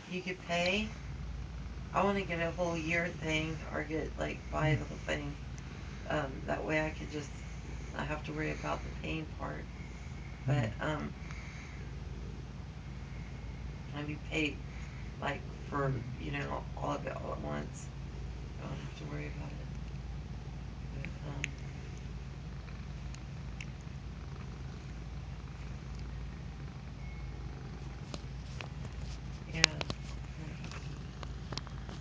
you could pay. I want to get a whole year thing or get like buy Mm. the whole thing. That way I could just not have to worry about the paying part. Mm. But I'd be paid like for all of it all at once.